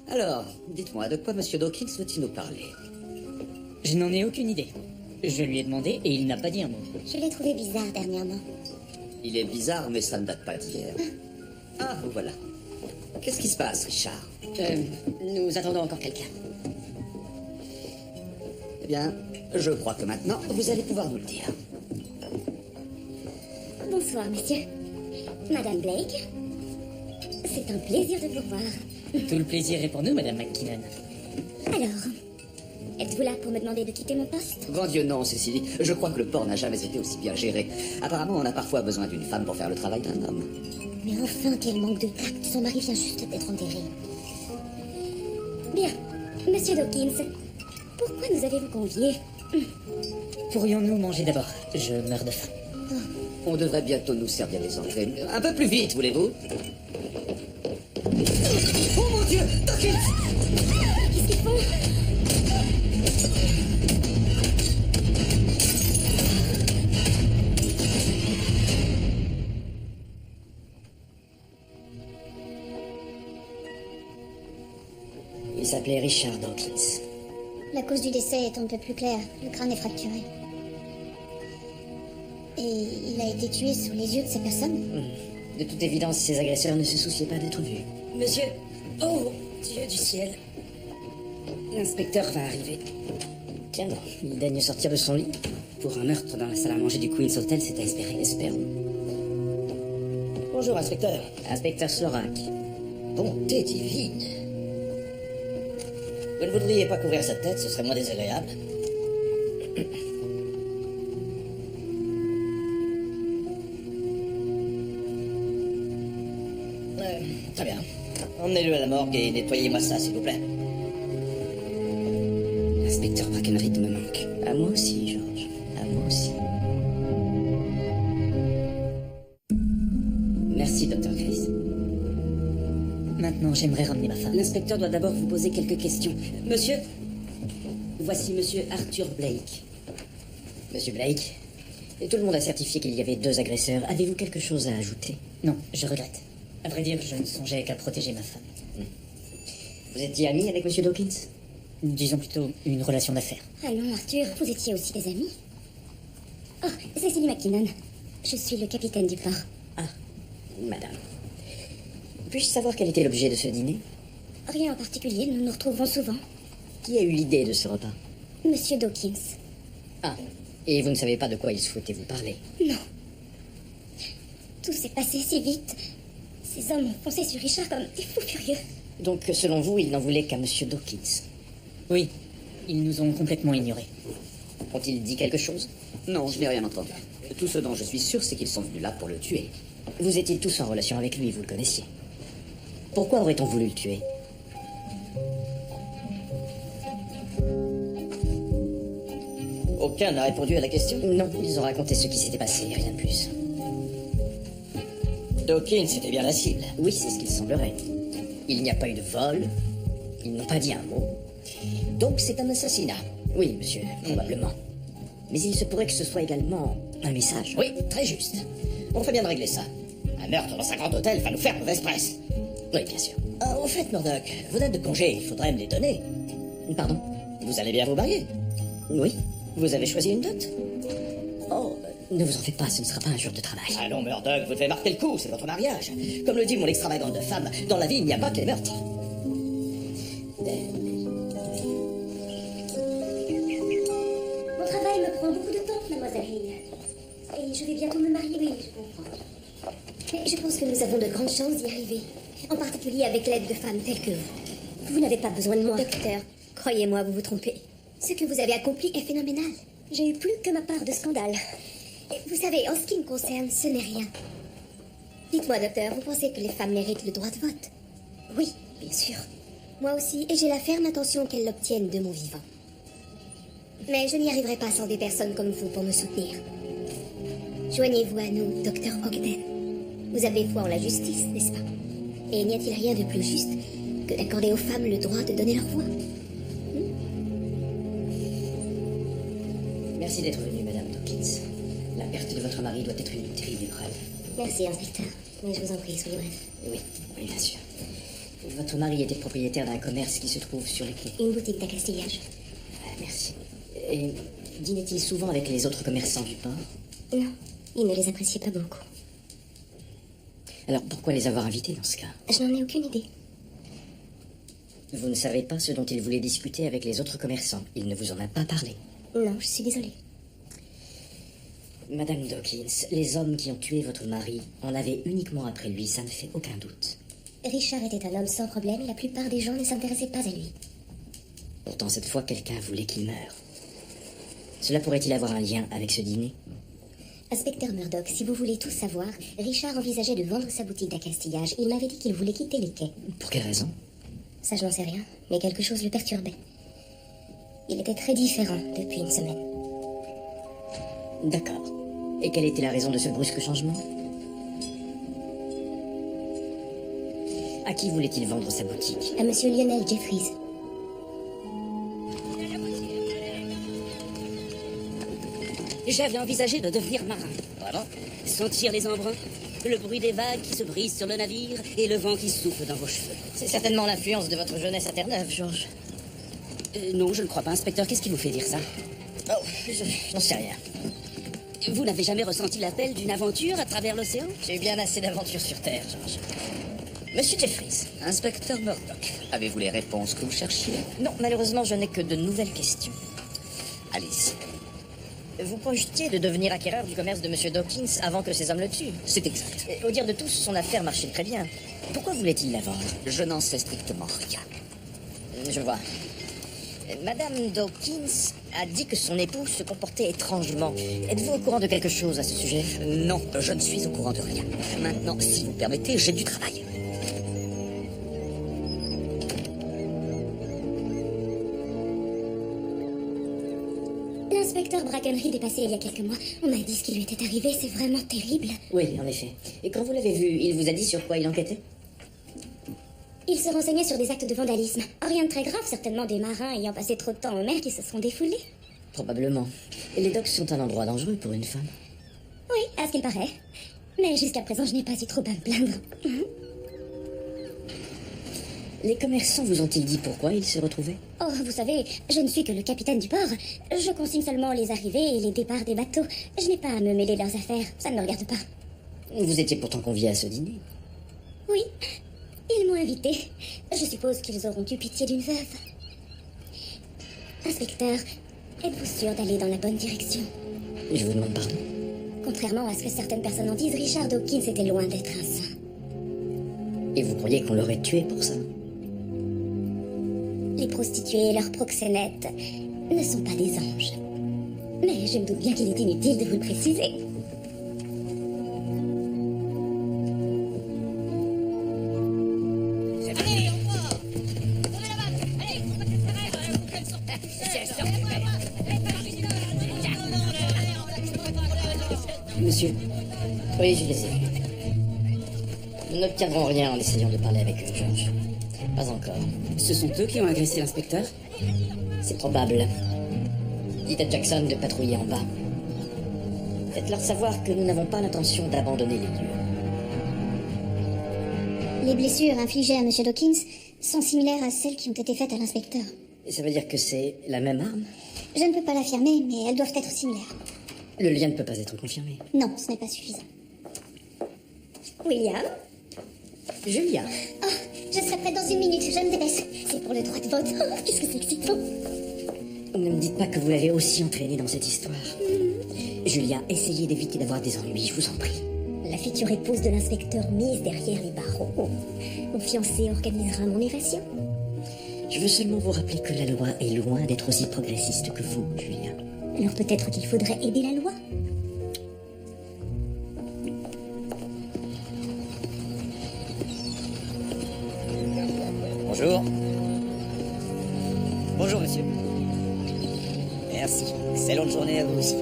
Alors, dites-moi, de quoi Monsieur Dawkins veut-il nous parler? Je n'en ai aucune idée. Je lui ai demandé et il n'a pas dit un mot. Je l'ai trouvé bizarre dernièrement. Il est bizarre, mais ça ne date pas d'hier. Ah, vous voilà. Qu'est-ce qui se passe, Richard? Nous attendons encore quelqu'un. Eh bien, je crois que maintenant, vous allez pouvoir nous le dire. Bonsoir, messieurs. Madame Blake, c'est un plaisir de vous voir. Tout le plaisir est pour nous, Madame McKinnon. Alors, êtes-vous là pour me demander de quitter mon poste? Grand Dieu, non, Cécilie. Je crois que le port n'a jamais été aussi bien géré. Apparemment, on a parfois besoin d'une femme pour faire le travail d'un homme. Mais enfin, quel manque de tact. Son mari vient juste d'être enterré. Bien. Monsieur Dawkins, pourquoi nous avez-vous conviés? Pourrions-nous manger d'abord? Je meurs de faim. On devrait bientôt nous servir des entrées. Un peu plus vite, voulez-vous? Oh mon Dieu! Dawkins! Qu'est-ce qu'ils font? Il s'appelait Richard Dawkins. La cause du décès est un peu plus claire. Le crâne est fracturé. Et il a été tué sous les yeux de ces personnes? De toute évidence, ces agresseurs ne se souciaient pas d'être vus. Monsieur! Oh, Dieu du ciel! L'inspecteur va arriver. Tiens donc, il daigne sortir de son lit. Pour un meurtre dans la salle à manger du Queen's Hotel, c'est à espérer. Espérons. Bonjour, inspecteur. Inspecteur Slorak. Bonté divine. Vous ne voudriez pas couvrir sa tête, ce serait moins désagréable. Très bien. Emmenez-le à la morgue et nettoyez-moi ça, s'il vous plaît. L'inspecteur Brackenridge me manque. À moi aussi, George. À moi aussi. Merci, Dr. Grace. Maintenant, j'aimerais ramener ma femme. L'inspecteur doit d'abord vous poser quelques questions. Monsieur, voici Monsieur Arthur Blake. Monsieur Blake, tout le monde a certifié qu'il y avait 2 agresseurs. Avez-vous quelque chose à ajouter? Non, je regrette. À vrai dire, je ne songeais qu'à protéger ma femme. Vous étiez ami avec Monsieur Dawkins? Disons plutôt une relation d'affaires. Allons, Arthur, vous étiez aussi des amis? Oh, Cécilie McKinnon. Je suis le capitaine du port. Ah, madame. Puis-je savoir quel était l'objet de ce dîner? Rien en particulier, nous nous retrouvons souvent. Qui a eu l'idée de ce repas? Monsieur Dawkins. Ah, et vous ne savez pas de quoi il souhaitait vous parler? Non. Tout s'est passé si vite. Ces hommes ont foncé sur Richard comme des fous furieux. Donc, selon vous, ils n'en voulaient qu'à Monsieur Dawkins? Oui, ils nous ont complètement ignorés. Ont-ils dit quelque chose? Non, je n'ai rien entendu. Tout ce dont je suis sûr, c'est qu'ils sont venus là pour le tuer. Vous étiez tous en relation avec lui, vous le connaissiez. Pourquoi aurait-on voulu le tuer? Aucun n'a répondu à la question? Non, ils ont raconté ce qui s'était passé, rien de plus. Dawkins était bien la cible. Oui, c'est ce qu'il semblerait. Il n'y a pas eu de vol. Ils n'ont pas dit un mot. Donc c'est un assassinat. Oui, monsieur, probablement. Mais il se pourrait que ce soit également un message. Oui, très juste. On ferait bien de régler ça. Un meurtre dans un grand hôtel va nous faire mauvaise presse. Oui, bien sûr. Ah, au fait, Murdoch, vos dates de congé, il faudrait me les donner. Pardon? Vous allez bien vous marier? Oui. Vous avez choisi une date? Oh, ne vous en faites pas, ce ne sera pas un jour de travail. Allons, Murdoch, vous devez marquer le coup, c'est votre mariage. Comme le dit mon extravagante de femme, dans la vie, il n'y a pas que les meurtres. Mon travail me prend beaucoup de temps, mademoiselle Hill. Et je vais bientôt me marier, oui, je comprends. Mais je pense que nous avons de grandes chances d'y arriver. En particulier avec l'aide de femmes telles que vous. Vous n'avez pas besoin de moi. Docteur, croyez-moi, vous vous trompez. Ce que vous avez accompli est phénoménal. J'ai eu plus que ma part de scandale. Et vous savez, en ce qui me concerne, ce n'est rien. Dites-moi, docteur, vous pensez que les femmes méritent le droit de vote? Oui, bien sûr. Moi aussi, et j'ai la ferme intention qu'elles l'obtiennent de mon vivant. Mais je n'y arriverai pas sans des personnes comme vous pour me soutenir. Joignez-vous à nous, docteur Ogden. Vous avez foi en la justice, n'est-ce pas? Et n'y a-t-il rien de plus juste que d'accorder aux femmes le droit de donner leur voix? Merci d'être venue, Madame Dawkins. La perte de votre mari doit être une terrible épreuve. Merci, inspecteur. Mais je vous en prie, soyez bref. Oui, oui, bien sûr. Votre mari était propriétaire d'un commerce qui se trouve sur les quais. Une boutique d'accastillage. Merci. Et dînait-il souvent avec les autres commerçants du port? Non, il ne les appréciait pas beaucoup. Alors pourquoi les avoir invités dans ce cas? Je n'en ai aucune idée. Vous ne savez pas ce dont il voulait discuter avec les autres commerçants. Il ne vous en a pas parlé. Non, je suis désolée. Madame Dawkins, les hommes qui ont tué votre mari en avaient uniquement après lui, ça ne fait aucun doute. Richard était un homme sans problème et la plupart des gens ne s'intéressaient pas à lui. Pourtant, cette fois, quelqu'un voulait qu'il meure. Cela pourrait-il avoir un lien avec ce dîner? Inspecteur Murdoch, si vous voulez tout savoir, Richard envisageait de vendre sa boutique d'accastillage. Il m'avait dit qu'il voulait quitter les quais. Pour quelle raison? Ça, je n'en sais rien, mais quelque chose le perturbait. Il était très différent depuis une semaine. D'accord. Et quelle était la raison de ce brusque changement? À qui voulait-il vendre sa boutique? À monsieur Lionel Jeffries. J'avais envisagé de devenir marin. Voilà. Sentir les embruns, le bruit des vagues qui se brisent sur le navire et le vent qui souffle dans vos cheveux. C'est certainement l'influence de votre jeunesse à Terre-Neuve, Georges. Non, je ne crois pas, inspecteur. Qu'est-ce qui vous fait dire ça? Oh, je n'en sais rien. Vous n'avez jamais ressenti l'appel d'une aventure à travers l'océan? J'ai eu bien assez d'aventures sur Terre, Georges. Monsieur Jeffries. Inspecteur Murdoch, avez-vous les réponses que vous cherchiez? Non, malheureusement, je n'ai que de nouvelles questions. Allez-y. Vous projetiez de devenir acquéreur du commerce de Monsieur Dawkins avant que ces hommes le tuent? C'est exact. Au dire de tous, son affaire marchait très bien. Pourquoi voulait-il la vendre? Je n'en sais strictement rien. Je vois. Madame Dawkins a dit que son époux se comportait étrangement. Êtes-vous au courant de quelque chose à ce sujet? Non, je ne suis au courant de rien. Maintenant, si vous permettez, j'ai du travail. L'inspecteur Brackenridge est passé il y a quelques mois. On m'a dit ce qui lui était arrivé, c'est vraiment terrible. Oui, en effet. Et quand vous l'avez vu, il vous a dit sur quoi il enquêtait? Il se renseignait sur des actes de vandalisme. Rien de très grave, certainement des marins ayant passé trop de temps en mer qui se sont défoulés. Probablement. Et les docks sont un endroit dangereux pour une femme. Oui, à ce qu'il paraît. Mais jusqu'à présent, je n'ai pas eu trop à me plaindre. Les commerçants vous ont-ils dit pourquoi ils se retrouvaient? Oh, vous savez, je ne suis que le capitaine du port. Je consigne seulement les arrivées et les départs des bateaux. Je n'ai pas à me mêler de leurs affaires. Ça ne me regarde pas. Vous étiez pourtant convié à ce dîner. Oui, ils m'ont invité. Je suppose qu'ils auront eu pitié d'une veuve. Inspecteur, êtes-vous sûr d'aller dans la bonne direction? Je vous demande pardon. Contrairement à ce que certaines personnes en disent, Richard Dawkins était loin d'être un saint. Et vous croyez qu'on l'aurait tué pour ça? Les prostituées et leurs proxénètes ne sont pas des anges. Mais je me doute bien qu'il est inutile de vous le préciser. Monsieur. Oui, je les ai vus. Nous n'obtiendrons rien en essayant de parler avec eux, Georges. Pas encore. Ce sont eux qui ont agressé l'inspecteur? C'est probable. Dites à Jackson de patrouiller en bas. Faites-leur savoir que nous n'avons pas l'intention d'abandonner les lieux. Les blessures infligées à M. Dawkins sont similaires à celles qui ont été faites à l'inspecteur. Et ça veut dire que c'est la même arme? Je ne peux pas l'affirmer, mais elles doivent être similaires. Le lien ne peut pas être confirmé. Non, ce n'est pas suffisant. William? Julia. Oh, je serai prête dans une minute, je me dépêche. C'est pour le droit de vote. Oh, qu'est-ce que c'est excitant. Ne me dites pas que vous l'avez aussi entraîné dans cette histoire. Julia, essayez d'éviter d'avoir des ennuis, je vous en prie. La future épouse de l'inspecteur mise derrière les barreaux. Mon fiancé organisera mon évasion. Je veux seulement vous rappeler que la loi est loin d'être aussi progressiste que vous, Julia. Alors peut-être qu'il faudrait aider la loi. Bonjour. Bonjour, monsieur. Merci. Excellente journée à vous aussi.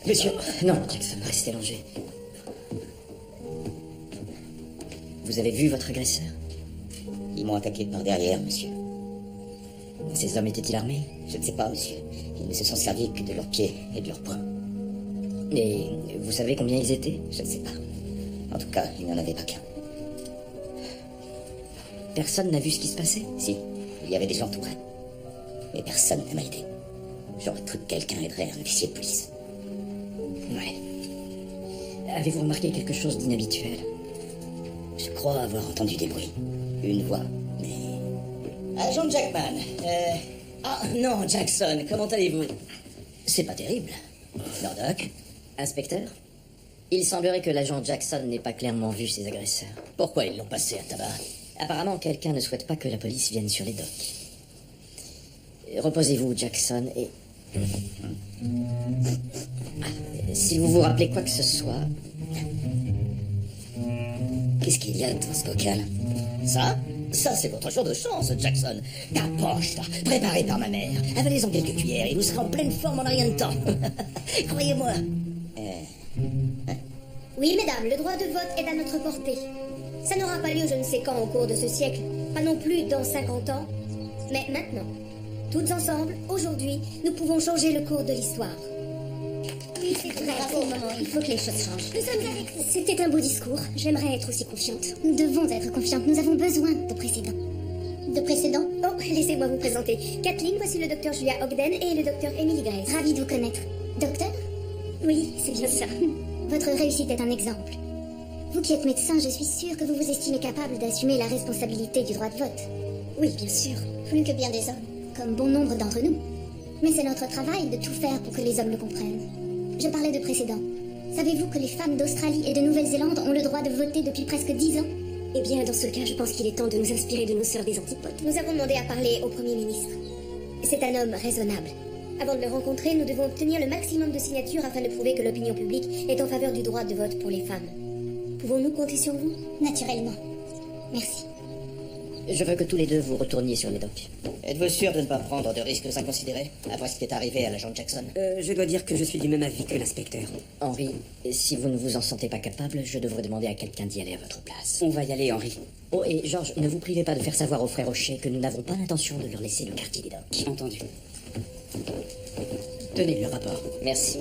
Monsieur, non, Jackson, restez allongé. Vous avez vu votre agresseur? Ils m'ont attaqué par derrière, monsieur. Ces hommes étaient-ils armés? Je ne sais pas, monsieur. Ils ne se sont servis que de leurs pieds et de leurs poings. Et vous savez combien ils étaient? Je ne sais pas. En tout cas, il n'y en avait pas qu'un. Personne n'a vu ce qui se passait? Si, il y avait des gens tout près. Mais personne ne m'a aidé. J'aurais cru que quelqu'un aiderait un officier de police. Ouais. Avez-vous remarqué quelque chose d'inhabituel? Je crois avoir entendu des bruits. Une voix, mais... Agent Jackman, Ah, non, Jackson, comment allez-vous? C'est pas terrible. Murdoch? Inspecteur? Il semblerait que l'agent Jackson n'ait pas clairement vu ses agresseurs. Pourquoi ils l'ont passé à tabac? Apparemment, quelqu'un ne souhaite pas que la police vienne sur les docks. Reposez-vous, Jackson, et... Si vous vous rappelez quoi que ce soit... Qu'est-ce qu'il y a dans ce bocal? Ça c'est votre jour de chance, Jackson. Capoche, préparé par ma mère. Avalez-en quelques cuillères et vous serez en pleine forme en rien de temps. Croyez-moi. Oui, mesdames, le droit de vote est à notre portée. Ça n'aura pas lieu je ne sais quand au cours de ce siècle, pas non plus dans 50 ans, mais maintenant. Toutes ensemble, aujourd'hui, nous pouvons changer le cours de l'histoire. Oui, c'est vrai, c'est le moment, il faut que les choses changent. Nous sommes avec vous. C'était un beau discours, j'aimerais être aussi confiante. Nous devons être confiantes, nous avons besoin de précédents. De précédents? Oh, laissez-moi vous présenter. Kathleen, voici le docteur Julia Ogden et le docteur Emily Grace. Ravi de vous connaître. Docteur? Oui, c'est bien ça. Votre réussite est un exemple. Vous qui êtes médecin, je suis sûre que vous vous estimez capable d'assumer la responsabilité du droit de vote. Oui, bien sûr. Plus que bien des hommes, comme bon nombre d'entre nous. Mais c'est notre travail de tout faire pour que les hommes le comprennent. Je parlais de précédents. Savez-vous que les femmes d'Australie et de Nouvelle-Zélande ont le droit de voter depuis presque 10 ans? Eh bien, dans ce cas, je pense qu'il est temps de nous inspirer de nos sœurs des antipodes. Nous avons demandé à parler au Premier ministre. C'est un homme raisonnable. Avant de le rencontrer, nous devons obtenir le maximum de signatures afin de prouver que l'opinion publique est en faveur du droit de vote pour les femmes. Pouvons-nous compter sur vous? Naturellement. Merci. Je veux que tous les deux vous retourniez sur les docks. Êtes-vous sûr de ne pas prendre de risques inconsidérés après ce qui est arrivé à l'agent Jackson? Je dois dire que je suis du même avis que l'inspecteur. Henry, si vous ne vous en sentez pas capable, je devrais demander à quelqu'un d'y aller à votre place. On va y aller, Henry. Oh, et George, ne vous privez pas de faire savoir aux frères O'Shea que nous n'avons pas l'intention de leur laisser le quartier des docks. Entendu. Tenez le rapport. Merci.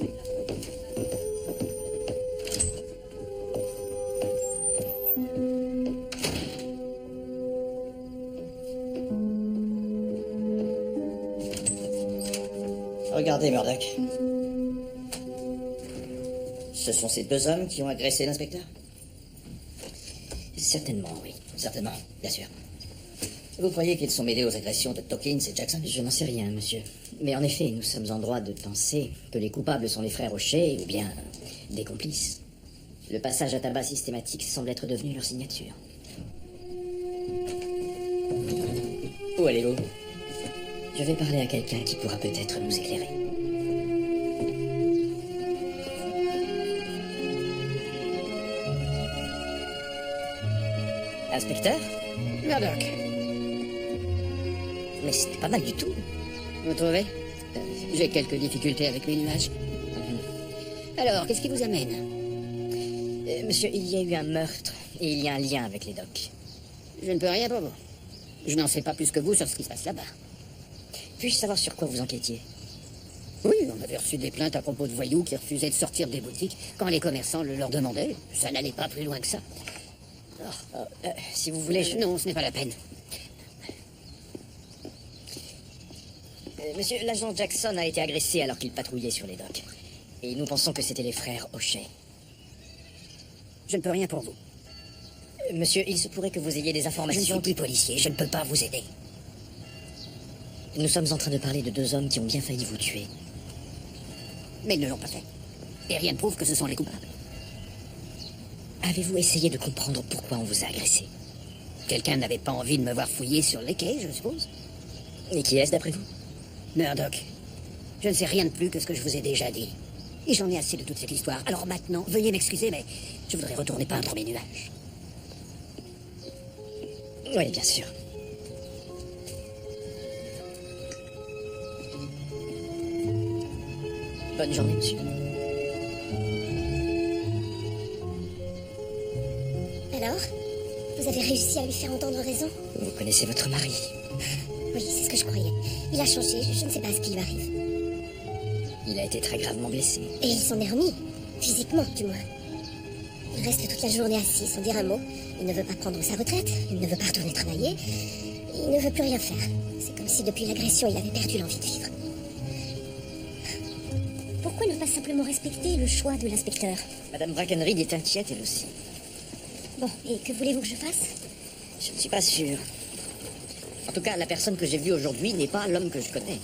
Regardez, Murdoch. Ce sont ces deux hommes qui ont agressé l'inspecteur? Certainement, oui. Certainement, bien sûr. Vous croyez qu'ils sont mêlés aux agressions de Dawkins et Jackson? Je n'en sais rien, monsieur. Mais en effet, nous sommes en droit de penser que les coupables sont les frères O'Shea ou bien des complices. Le passage à tabac systématique semble être devenu leur signature. Où allez-vous? Je vais parler à quelqu'un qui pourra peut-être nous éclairer. Inspecteur? Murdoch. Mais c'était pas mal du tout. Vous trouvez? J'ai quelques difficultés avec mes nuages. Alors, qu'est-ce qui vous amène? Monsieur, il y a eu un meurtre et il y a un lien avec les docks. Je ne peux rien pour vous. Je n'en sais pas plus que vous sur ce qui se passe là-bas. Puis-je savoir sur quoi vous enquêtiez? Oui, on avait reçu des plaintes à propos de voyous qui refusaient de sortir des boutiques quand les commerçants le leur demandaient. Ça n'allait pas plus loin que ça. Si vous voulez, je... Non, ce n'est pas la peine. Monsieur, l'agent Jackson a été agressé alors qu'il patrouillait sur les docks. Et nous pensons que c'était les frères O'Shea. Je ne peux rien pour vous. Monsieur, il se pourrait que vous ayez des Je ne informations... suis plus policier, je ne peux pas vous aider. Nous sommes en train de parler de deux hommes qui ont bien failli vous tuer. Mais ils ne l'ont pas fait. Et rien ne prouve que ce sont les coupables. Avez-vous essayé de comprendre pourquoi on vous a agressé? Quelqu'un n'avait pas envie de me voir fouiller sur les quais, je suppose. Et qui est-ce d'après vous? Murdoch, je ne sais rien de plus que ce que je vous ai déjà dit. Et j'en ai assez de toute cette histoire. Alors maintenant, veuillez m'excuser, mais je voudrais retourner peindre mes nuages. Oui, bien sûr. Bonne journée, monsieur. Vous avez réussi à lui faire entendre raison? Vous connaissez votre mari? Oui, c'est ce que je croyais. Il a changé, je ne sais pas ce qui lui arrive. Il a été très gravement blessé. Et il s'en est remis. Physiquement, du moins. Il reste toute la journée assis sans dire un mot. Il ne veut pas prendre sa retraite. Il ne veut pas retourner travailler. Il ne veut plus rien faire. C'est comme si depuis l'agression, il avait perdu l'envie de vivre. Pourquoi ne pas simplement respecter le choix de l'inspecteur? Madame Brackenridge est inquiète, elle aussi. Bon, et que voulez-vous que je fasse? Je ne suis pas sûr. En tout cas, la personne que j'ai vue aujourd'hui n'est pas l'homme que je connais.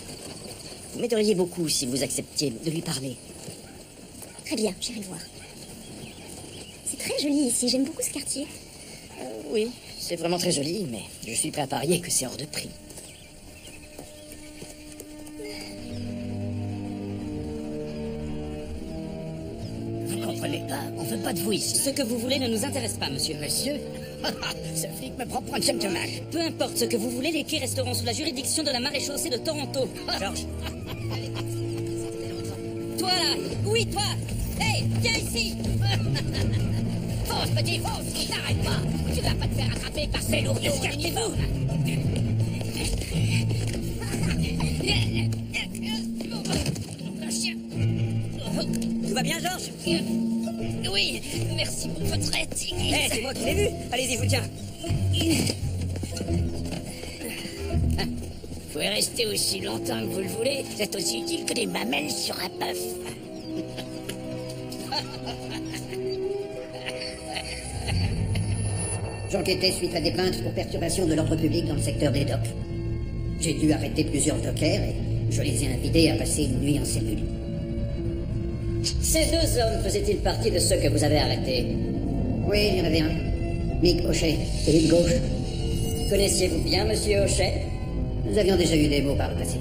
Vous m'aideriez beaucoup si vous acceptiez de lui parler. Très bien, j'irai le voir. C'est très joli ici, j'aime beaucoup ce quartier. Oui, c'est vraiment très joli, mais je suis prêt à parier que c'est hors de prix. Vous comprenez pas, on veut pas de vous ici. Ce que vous voulez ne nous intéresse pas, monsieur. Monsieur, ce flic me prend pour un gentleman. Peu importe ce que vous voulez, les quais resteront sous la juridiction de la maréchaussée de Toronto. George. Toi là! Oui, toi! Hé, viens ici! Fonce, petit, fonce, t'arrête pas. Tu vas pas te faire attraper par ces lourds. Escartez-vous. Tout va bien, Georges? Oui, merci pour votre aide. Hé, c'est moi qui l'ai vu. Allez-y, je vous tiens. Vous pouvez rester aussi longtemps que vous le voulez. C'est aussi utile que des mamelles sur un bœuf. J'enquêtais suite à des plaintes pour perturbation de l'ordre public dans le secteur des docks. J'ai dû arrêter plusieurs dockers et je les ai invités à passer une nuit en cellule. Ces deux hommes faisaient-ils partie de ceux que vous avez arrêtés? Oui, il y en avait un. Mick O'Shea, celui de gauche. Connaissiez-vous bien Monsieur O'Shea? Nous avions déjà eu des mots par le passé.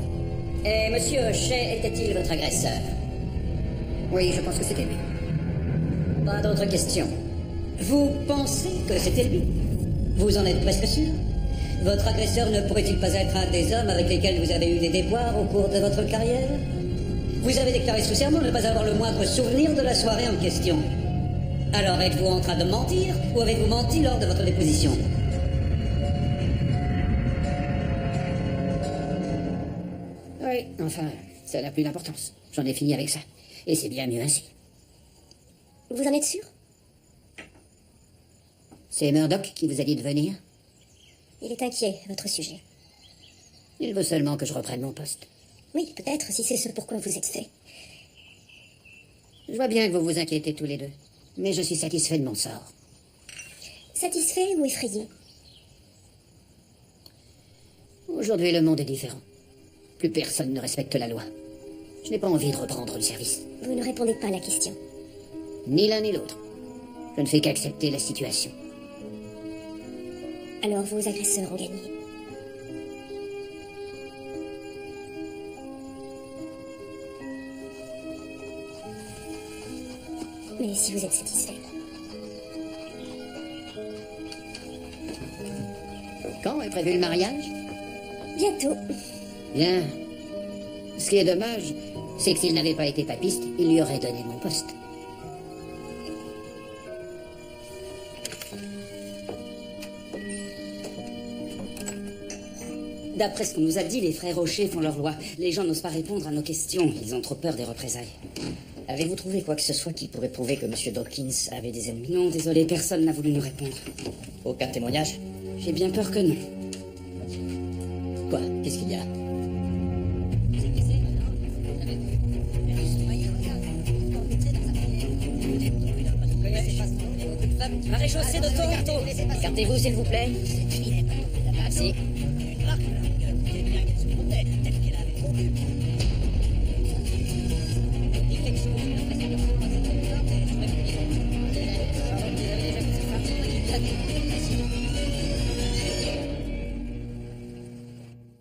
Et Monsieur O'Shea était-il votre agresseur? Oui, je pense que c'était lui. Pas d'autres questions. Vous pensez que c'était lui? Vous en êtes presque sûr? Votre agresseur ne pourrait-il pas être un des hommes avec lesquels vous avez eu des déboires au cours de votre carrière? Vous avez déclaré sous serment ne pas avoir le moindre souvenir de la soirée en question. Alors êtes-vous en train de mentir ou avez-vous menti lors de votre déposition? Oui, enfin, ça n'a plus d'importance. J'en ai fini avec ça. Et c'est bien mieux ainsi. Vous en êtes sûr? C'est Murdoch qui vous a dit de venir? Il est inquiet à votre sujet. Il veut seulement que je reprenne mon poste. Oui, peut-être, si c'est ce pourquoi vous êtes fait. Je vois bien que vous vous inquiétez tous les deux. Mais je suis satisfait de mon sort. Satisfait ou effrayé? Aujourd'hui, le monde est différent. Plus personne ne respecte la loi. Je n'ai pas envie de reprendre le service. Vous ne répondez pas à la question. Ni l'un ni l'autre. Je ne fais qu'accepter la situation. Alors vos agresseurs ont gagné. Mais si vous êtes satisfait. Quand est prévu le mariage? Bientôt. Bien. Ce qui est dommage, c'est que s'il n'avait pas été papiste, il lui aurait donné mon poste. D'après ce qu'on nous a dit, les frères Rocher font leur loi. Les gens n'osent pas répondre à nos questions. Ils ont trop peur des représailles. Avez-vous trouvé quoi que ce soit qui pourrait prouver que Monsieur Dawkins avait des ennemis? Non, désolé, personne n'a voulu nous répondre. Aucun témoignage? J'ai bien peur que non. Quoi? Qu'est-ce qu'il y a? Maréchaussée de Toronto. Écartez-vous, s'il vous plaît. Merci.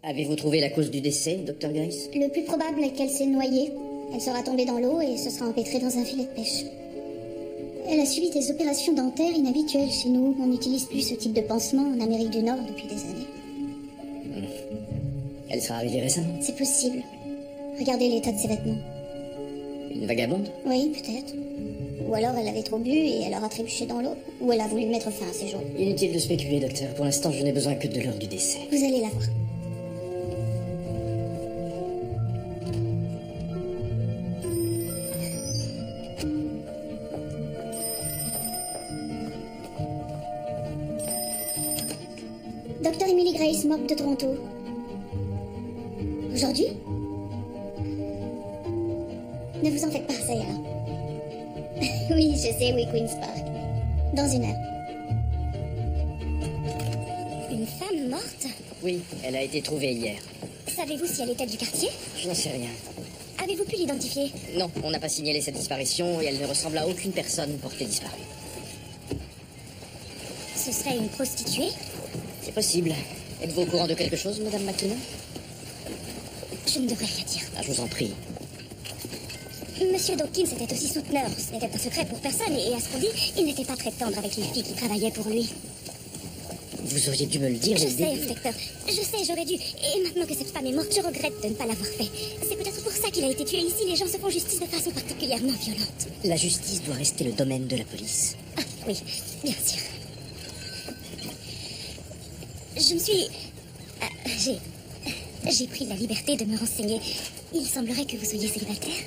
Avez-vous trouvé la cause du décès, Dr. Grace? Le plus probable est qu'elle s'est noyée. Elle sera tombée dans l'eau et se sera empêtrée dans un filet de pêche. Elle a subi des opérations dentaires inhabituelles chez nous. On n'utilise plus ce type de pansement en Amérique du Nord depuis des années. Elle sera arrivée récemment. C'est possible. Regardez l'état de ses vêtements. Une vagabonde? Oui, peut-être. Ou alors elle avait trop bu et elle aura trébuché dans l'eau. Ou elle a voulu mettre fin à ses jours. Inutile de spéculer, docteur. Pour l'instant, je n'ai besoin que de l'heure du décès. Vous allez la voir. Docteur Emily Grace, morgue de Toronto. Aujourd'hui? Ne vous en faites pas, ça ira. Oui, je sais, oui, Queen's Park. Dans 1 heure. Une femme morte? Oui, elle a été trouvée hier. Savez-vous si elle était du quartier? Je n'en sais rien. Avez-vous pu l'identifier? Non, on n'a pas signalé cette disparition et elle ne ressemble à aucune personne portée disparue. Ce serait une prostituée? C'est possible. Êtes-vous au courant de quelque chose, Madame McKinnon? Je ne devrais rien dire. Ah, je vous en prie. Monsieur Dawkins était aussi souteneur. Ce n'était pas secret pour personne. Et à ce qu'on dit, il n'était pas très tendre avec les filles qui travaillaient pour lui. Vous auriez dû me le dire Je dès le sais, début. inspecteur. Je sais, j'aurais dû. Et maintenant que cette femme est morte, je regrette de ne pas l'avoir fait. C'est peut-être pour ça qu'il a été tué. Ici, les gens se font justice de façon particulièrement violente. La justice doit rester le domaine de la police. Ah, oui, bien sûr. Je me suis... J'ai pris la liberté de me renseigner. Il semblerait que vous soyez célibataire.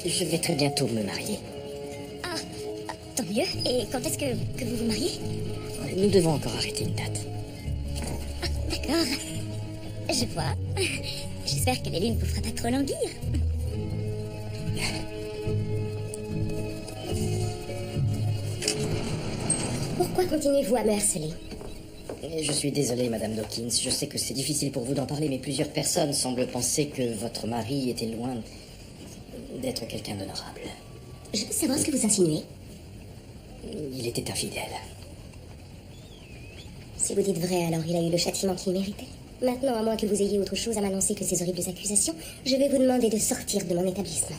Je vais très bientôt me marier. Ah, tant mieux. Et quand est-ce que vous vous mariez? Nous devons encore arrêter une date. Ah, d'accord. Je vois. J'espère que les lunes vous fera pas trop languir. Pourquoi continuez-vous à me harceler? Je suis désolé, Madame Dawkins. Je sais que c'est difficile pour vous d'en parler, mais plusieurs personnes semblent penser que votre mari était loin d'être quelqu'un d'honorable. Je veux savoir ce que vous insinuez. Il était infidèle. Si vous dites vrai, alors il a eu le châtiment qu'il méritait. Maintenant, à moins que vous ayez autre chose à m'annoncer que ces horribles accusations, je vais vous demander de sortir de mon établissement.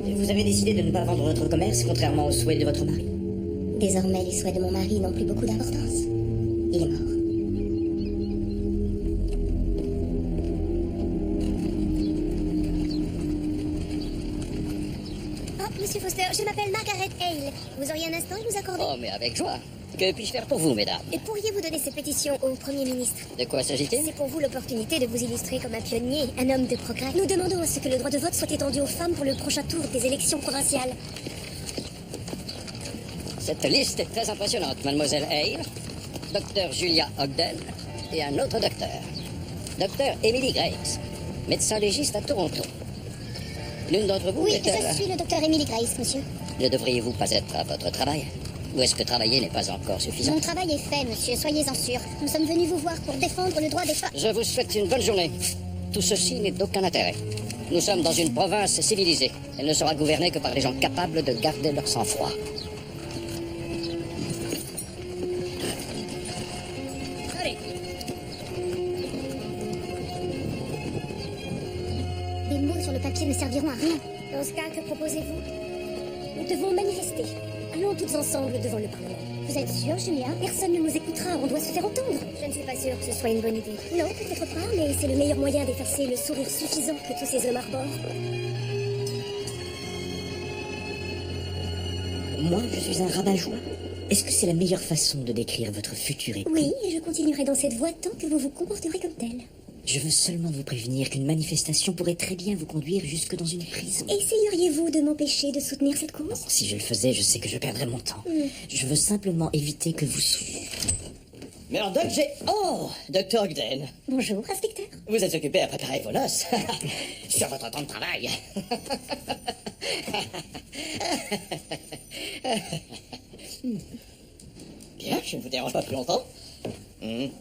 Vous avez décidé de ne pas vendre votre commerce, contrairement aux souhaits de votre mari. Désormais, les souhaits de mon mari n'ont plus beaucoup d'importance. Il est mort. Oh, Monsieur Foster, je m'appelle Margaret Hale. Vous auriez un instant à nous accorder? Oh, mais avec joie. Que puis-je faire pour vous, mesdames? Et pourriez-vous donner cette pétition au Premier ministre? De quoi s'agit-il? C'est pour vous l'opportunité de vous illustrer comme un pionnier, un homme de progrès. Nous demandons à ce que le droit de vote soit étendu aux femmes pour le prochain tour des élections provinciales. Cette liste est très impressionnante, mademoiselle Hale, docteur Julia Ogden et un autre docteur. Docteur Emily Grace, médecin légiste à Toronto. L'une d'entre vous Oui, est-elle... je suis le docteur Emily Grace, monsieur. Ne devriez-vous pas être à votre travail? Ou est-ce que travailler n'est pas encore suffisant? Mon travail est fait, monsieur, soyez-en sûr. Nous sommes venus vous voir pour défendre le droit des femmes. Je vous souhaite une bonne journée. Tout ceci n'est d'aucun intérêt. Nous sommes dans une province civilisée. Elle ne sera gouvernée que par les gens capables de garder leur sang-froid. Allez. Des mots sur le papier ne serviront à rien. Dans ce cas, que proposez-vous? Nous devons manifester. Allons toutes ensemble devant le Parlement. Vous êtes sûr, Julia? Personne ne nous écoutera, on doit se faire entendre. Je ne suis pas sûre que ce soit une bonne idée. Non, peut-être pas, mais c'est le meilleur moyen d'effacer le sourire suffisant que tous ces hommes arborent. Moi, je suis un rabat-joie. Est-ce que c'est la meilleure façon de décrire votre futur époux? Oui, et je continuerai dans cette voie tant que vous vous comporterez comme tel. Je veux seulement vous prévenir qu'une manifestation pourrait très bien vous conduire jusque dans une prison. Essayeriez-vous de m'empêcher de soutenir cette cause? Si je le faisais, je sais que je perdrais mon temps. Je veux simplement éviter que vous... Mais alors, Doc, j'ai... Oh, Docteur Ogden. Bonjour, inspecteur. Vous êtes occupé à préparer vos noces. Sur votre temps de travail. Bien, je ne vous dérange pas plus longtemps. Il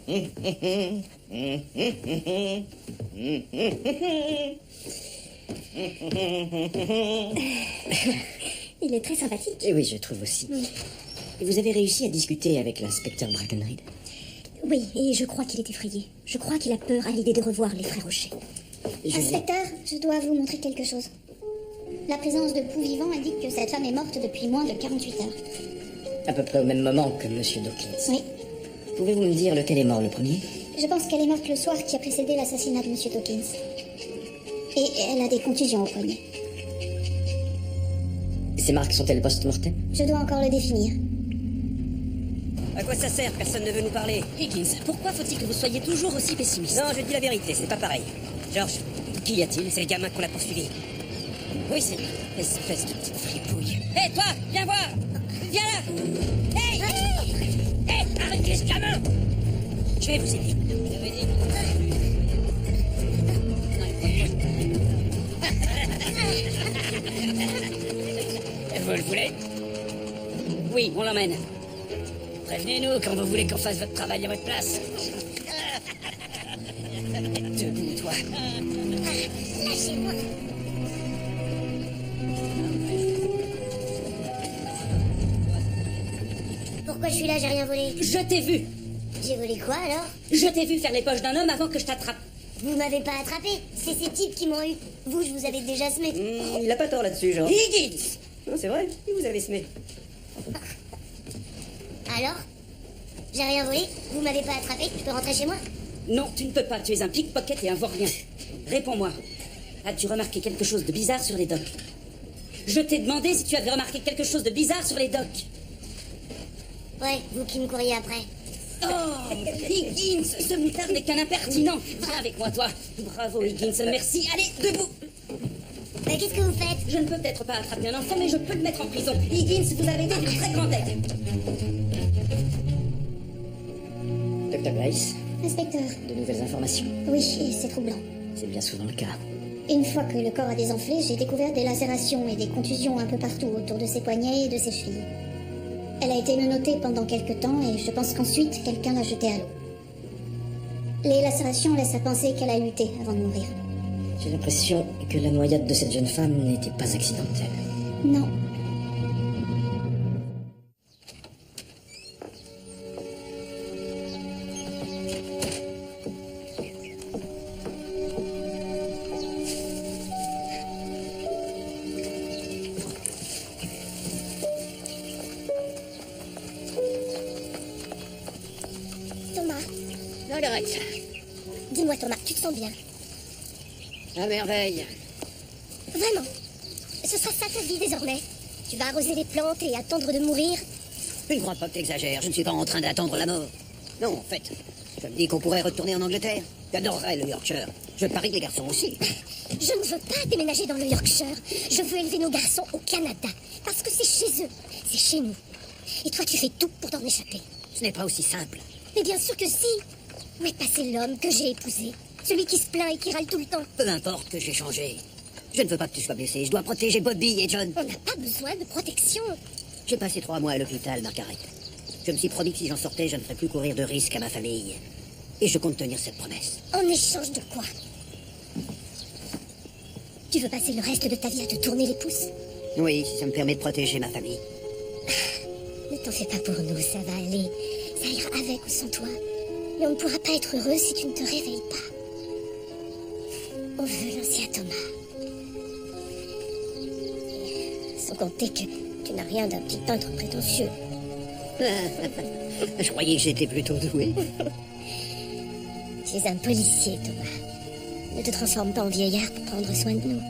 est très sympathique. Eh oui, je trouve aussi. Et vous avez réussi à discuter avec l'inspecteur Brackenreed? Oui, et je crois qu'il est effrayé. Je crois qu'il a peur à l'idée de revoir les frères Rocher. Inspecteur, je dois vous montrer quelque chose. La présence de poux vivants indique que cette femme est morte depuis moins de 48 heures. À peu près au même moment que Monsieur Dawkins. Oui. Pouvez-vous me dire lequel est mort le premier? Je pense qu'elle est morte le soir qui a précédé l'assassinat de M. Dawkins. Et elle a des contusions au poignet. Ces marques sont-elles post-mortem? Je dois encore le définir. À quoi ça sert? Personne ne veut nous parler. Higgins, pourquoi faut-il que vous soyez toujours aussi pessimiste? Non, je dis la vérité, c'est pas pareil. George, qui y a-t-il? C'est le gamin qu'on a poursuivi. Oui, c'est espèce de petite fripouille. Hé, toi, viens voir! Viens là! Hey! Hey, arrêtez ce gamin! Je vais vous aider. Vous le voulez? Oui, on l'emmène. Prévenez-nous quand vous voulez qu'on fasse votre travail à votre place. Debout, toi. Lâchez-moi. Pourquoi je suis là? J'ai rien volé. Je t'ai vu. J'ai volé quoi alors? Je t'ai vu faire les poches d'un homme avant que je t'attrape. Vous m'avez pas attrapé. C'est ces types qui m'ont eu. Vous, je vous avais déjà semé. Il a pas tort là-dessus, George. Higgins! Non, c'est vrai, vous avez semé. Alors? J'ai rien volé. Vous m'avez pas attrapé. Je peux rentrer chez moi? Non, tu ne peux pas. Tu es un pickpocket et un vaurien. Réponds-moi. As-tu remarqué quelque chose de bizarre sur les docks? Je t'ai demandé si tu avais remarqué quelque chose de bizarre sur les docks. Ouais, vous qui me courriez après. Oh, Higgins, ce moutard n'est qu'un impertinent. Viens avec moi, toi. Bravo, Higgins, merci. Allez, debout. Mais qu'est-ce que vous faites? Je ne peux peut-être pas attraper un enfant, mais je peux le mettre en prison. Higgins, vous avez été d'une très grande aide. Dr. Grace, Inspecteur. de nouvelles informations. Oui, et c'est troublant. C'est bien souvent le cas. Une fois que le corps a désenflé, j'ai découvert des lacérations et des contusions un peu partout autour de ses poignets et de ses chevilles. Elle a été menottée pendant quelque temps et je pense qu'ensuite, quelqu'un l'a jetée à l'eau. Les lacérations laissent à penser qu'elle a lutté avant de mourir. J'ai l'impression que la noyade de cette jeune femme n'était pas accidentelle. Non. Thomas, Margaret, dis-moi Thomas, tu te sens bien? à merveille. Vraiment? Ce sera ça ta vie désormais? Tu vas arroser les plantes et attendre de mourir? Je ne crois pas que t'exagères, je ne suis pas en train d'attendre la mort. Non, en fait, je me dis qu'on pourrait retourner en Angleterre. J'adorerais le Yorkshire. Je parie que les garçons aussi. Je ne veux pas déménager dans le Yorkshire. Je veux élever nos garçons au Canada. Parce que c'est chez eux. C'est chez nous. Et toi, tu fais tout pour t'en échapper. Ce n'est pas aussi simple. Mais bien sûr que si. Où est passé l'homme que j'ai épousé? Celui qui se plaint et qui râle tout le temps. Peu importe que j'ai changé. Je ne veux pas que tu sois blessé. Je dois protéger Bobby et John. On n'a pas besoin de protection. J'ai passé 3 mois à l'hôpital, Margaret. Je me suis promis que si j'en sortais, je ne ferais plus courir de risques à ma famille. Et je compte tenir cette promesse. En échange de quoi? Tu veux passer le reste de ta vie à te tourner les pouces? Oui, si ça me permet de protéger ma famille. Ne t'en fais pas pour nous, ça va aller. Ça ira avec ou sans toi. Mais on ne pourra pas être heureux si tu ne te réveilles pas. On veut l'ancien Thomas. Sans compter que tu n'as rien d'un petit peintre prétentieux. Je croyais que j'étais plutôt doué. Tu es un policier, Thomas. Ne te transforme pas en vieillard pour prendre soin de nous.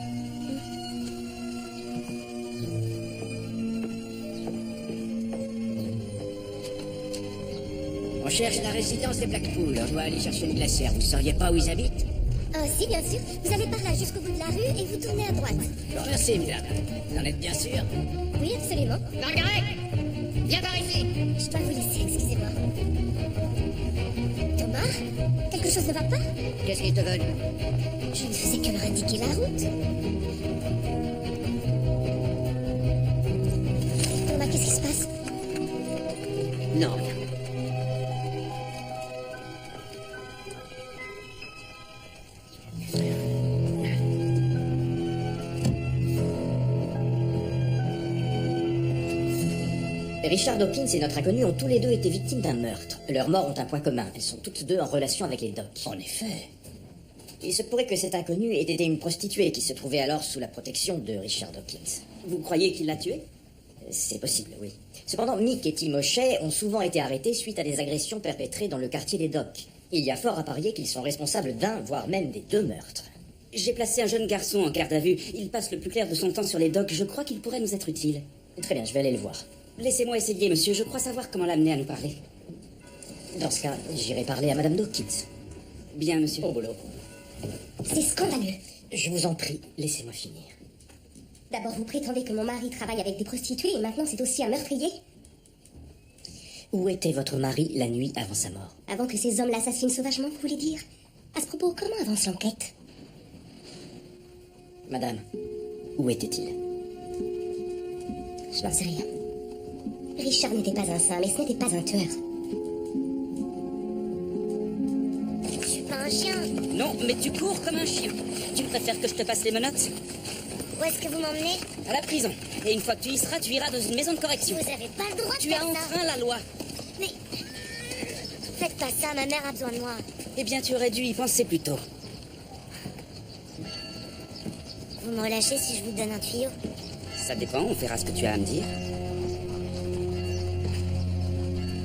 On cherche la résidence des Blackpool. On doit aller chercher une glacière. Vous ne sauriez pas où ils habitent? Ah, si, bien sûr. Vous allez par là jusqu'au bout de la rue et vous tournez à droite. Je vous remercie, madame. Vous en êtes bien sûr? Oui, absolument. Margaret, viens par ici. Je dois vous laisser, excusez-moi. Thomas, quelque chose ne va pas? Qu'est-ce qu'ils te veulent? Je ne faisais que leur indiquer la route. Thomas, qu'est-ce qui se passe? Non, rien. Richard Dawkins et notre inconnu ont tous les deux été victimes d'un meurtre. Leurs morts ont un point commun. Elles sont toutes deux en relation avec les docks. En effet. Il se pourrait que cet inconnu ait été une prostituée qui se trouvait alors sous la protection de Richard Dawkins. Vous croyez qu'il l'a tué? C'est possible, oui. Cependant, Mick et Tim O'Shea ont souvent été arrêtés suite à des agressions perpétrées dans le quartier des docks. Il y a fort à parier qu'ils sont responsables d'un, voire même des 2 meurtres. J'ai placé un jeune garçon en garde à vue. Il passe le plus clair de son temps sur les docks. Je crois qu'il pourrait nous être utile. Très bien, je vais aller le voir. Laissez-moi essayer, monsieur. Je crois savoir comment l'amener à nous parler. Dans ce cas, j'irai parler à Madame Dawkins. Bien, monsieur. Au boulot. C'est scandaleux. Je vous en prie, laissez-moi finir. D'abord, vous prétendez que mon mari travaille avec des prostituées et maintenant c'est aussi un meurtrier? Où était votre mari la nuit avant sa mort? Avant que ces hommes l'assassinent sauvagement, vous voulez dire? À ce propos, comment avance l'enquête? Madame, où était-il? Je n'en sais rien. Richard n'était pas un saint, mais ce n'était pas un tueur. Je suis pas un chien. Non, mais tu cours comme un chien. Tu préfères que je te passe les menottes? Où est-ce que vous m'emmenez? À la prison. Et une fois que tu y seras, tu iras dans une maison de correction. Vous avez pas le droit de Tu faire as ça. enfreint la loi. Mais... Faites pas ça, ma mère a besoin de moi. Eh bien, tu aurais dû y penser plus tôt. Vous me relâchez si je vous donne un tuyau? Ça dépend, on verra ce que tu as à me dire.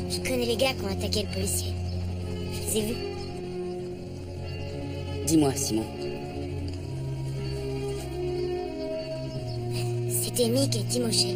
Je connais les gars qui ont attaqué le policier. Je les ai vus. Dis-moi, Simon. C'était Mick et Timothée.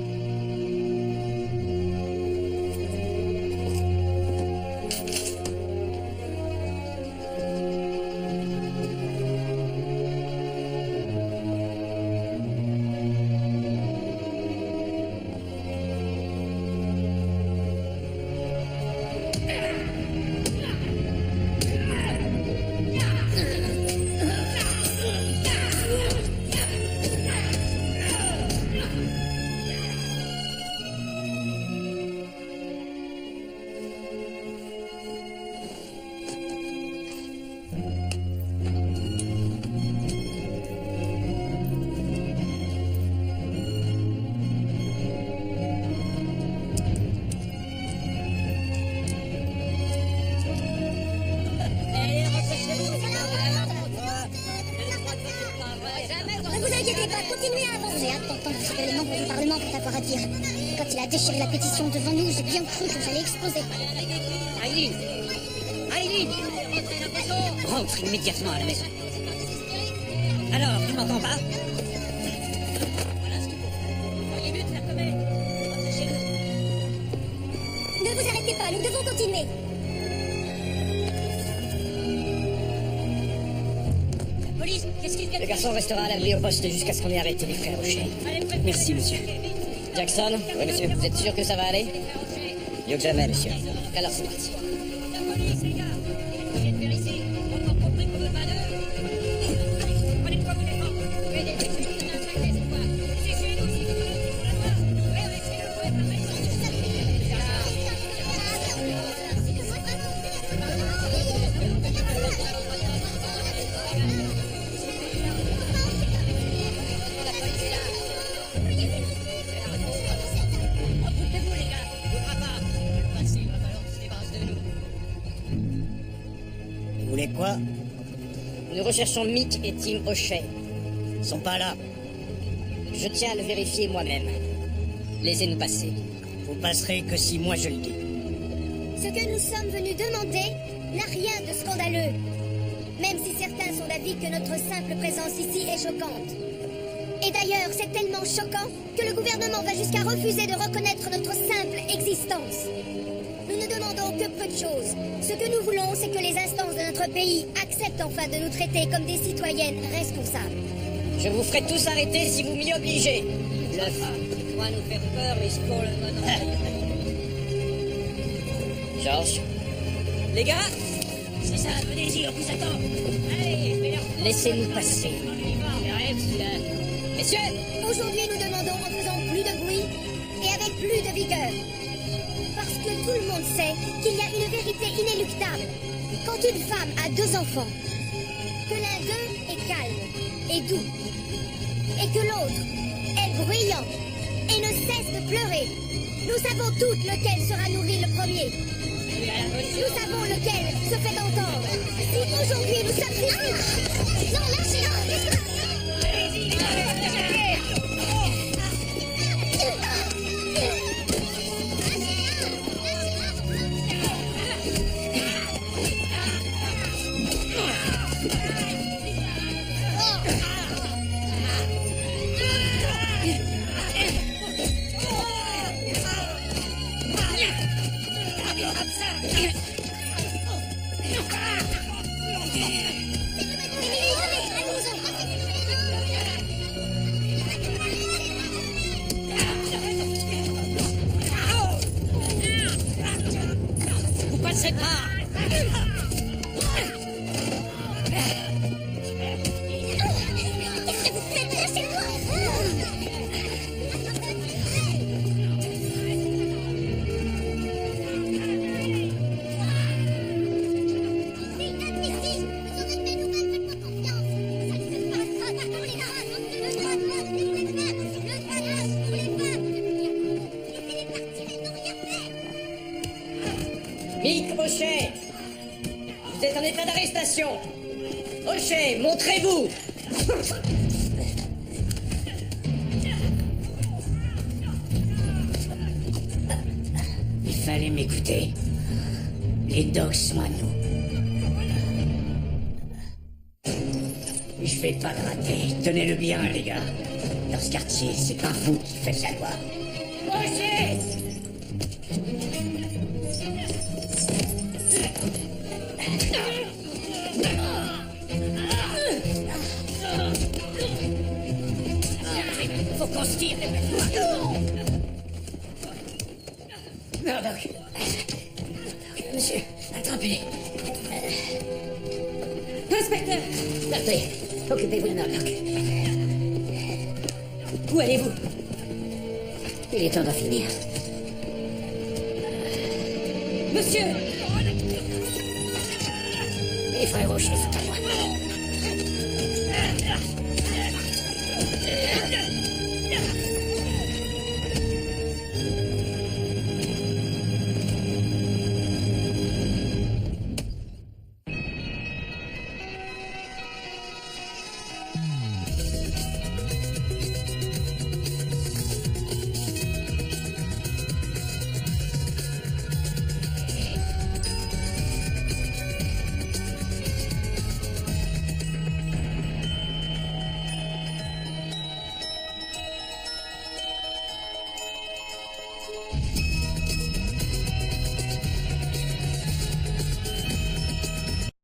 Ne vous inquiétez pas, continuez à avancer. Attends ce que les membres du Parlement vont avoir à dire. Quand il a déchiré la pétition devant nous, j'ai bien cru que j'allais exploser. Eileen! Eileen! Rentre immédiatement à la maison. Alors, tu m'entends pas? Voilà ce qu'il faut. Vous auriez mieux de faire comme elle. Rentrez chez vous. Ne vous arrêtez pas, nous devons continuer. Police, qu'est-ce qu'il y a? Le garçon restera à l'abri au poste jusqu'à ce qu'on ait arrêté les frères O'Shea. Merci, monsieur. Jackson? Oui, monsieur. Vous êtes sûr que ça va aller? Mieux que jamais, monsieur. Alors, c'est parti. La police, les gars! Viens de faire ici. On a compris qu'on veut pas d'eux. Prenez de quoi vous défendre. Vous aidez. Cette fois. C'est chez nous, si vous voulez. Oui, c'est nous. Oui, occupez-vous, les gars. Faudra pas. Le passé va falloir se débarrasser de nous. Vous voulez quoi? Nous recherchons Mick et Tim O'Shea. Ils sont pas là. Je tiens à le vérifier moi-même. Laissez-nous passer. Vous passerez que si moi je le dis. Ce que nous sommes venus demander n'a rien de scandaleux. Même si certains sont d'avis que notre simple présence ici est choquante. Et d'ailleurs, c'est tellement choquant que le gouvernement va jusqu'à refuser de reconnaître notre simple existence. Nous ne demandons que peu de choses. Ce que nous voulons, c'est que les instances de notre pays acceptent enfin de nous traiter comme des citoyennes responsables. Je vous ferai tous arrêter si vous m'y obligez. Bluff. Tu crois nous faire peur, mais je cours le George, Les gars, c'est ça, venez-y, on vous attend. Allez, fais-leur. laissez-nous passer. Messieurs, Aujourd'hui, nous demandons en faisant plus de bruit et avec plus de vigueur. Parce que tout le monde sait qu'il y a une vérité inéluctable. Quand une femme a 2 enfants, que l'un d'eux est calme et doux, et que l'autre est bruyant et ne cesse de pleurer, nous savons toutes lequel sera nourri le premier. Nous savons lequel se fait entendre. Si aujourd'hui nous sommes ici... Non, lâchez-le! comme ça. Vous passerez pas. Mick O'Shea, vous êtes en état d'arrestation. O'Shea, montrez-vous. Il fallait m'écouter. Les dogs sont à nous. Je vais pas gratter. Tenez-le bien, les gars. Dans ce quartier, c'est pas vous qui faites la loi. O'Shea! Faut qu'on se tire, les mecs. Murdoch. Monsieur, attrapez-les. Inspecteur! Parfait. Occupez-vous de Murdoch. Où allez-vous? Il est temps d'en finir. Monsieur! Les frères Rocher sont à